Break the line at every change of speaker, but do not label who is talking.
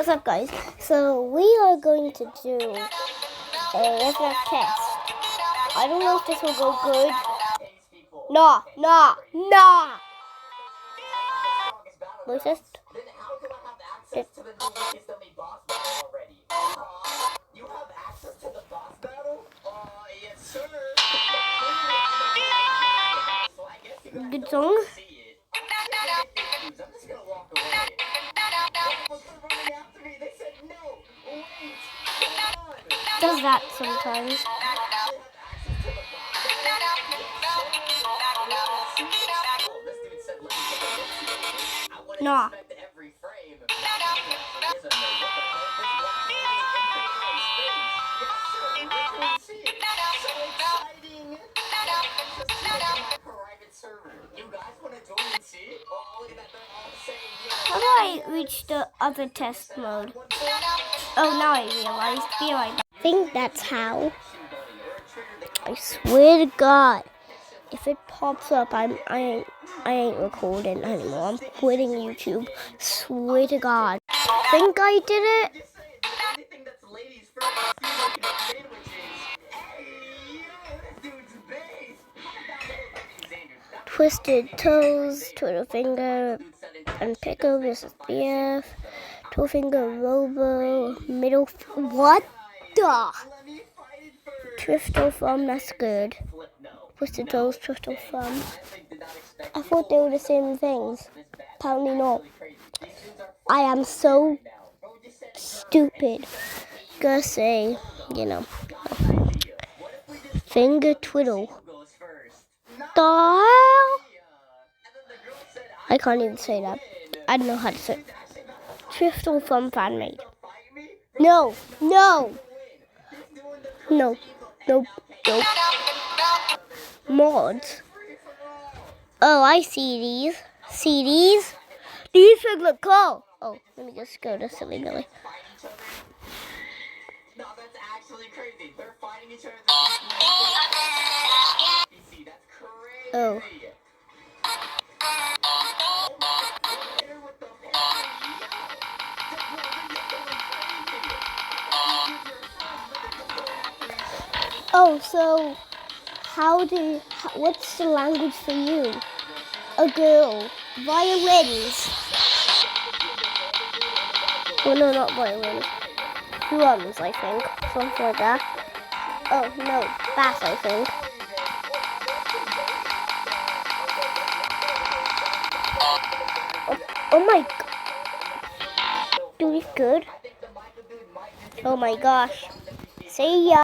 What's up, guys? So we are going to do a FNAF test. I don't know if this will go good. Nah. Voice test. Good song. Does that sometimes. Nah. How do I reach the other test mode? Oh, now I realized. Be right back. I think that's how. I swear to God, if it pops up, I ain't recording anymore. I'm quitting YouTube. Swear to God. Think I did it? Twisted Toes, Twiddle Finger, and Pickle versus BF. Twiddle Finger, Robo, Middle. What the? Twistle Thumb, that's good. Twisted Toes, Twistle Thumb. I thought they were the same things. Apparently not. I am so stupid. Gotta say, you know. Finger Twiddle. The hell? I can't even say that. I don't know how to say it. Twistle Thumb fan made. No. Mods. Oh, I see these. See these? These should look cool. Oh, let me just go to Silly Billy. No, that's actually crazy. They're fighting each other. Oh. Oh, so what's the language for you? A girl. Violins. Oh no, not violins. Drums, I think. Something like that. Oh no, bass, I think. Oh my god. Doing good. Oh my gosh. See ya.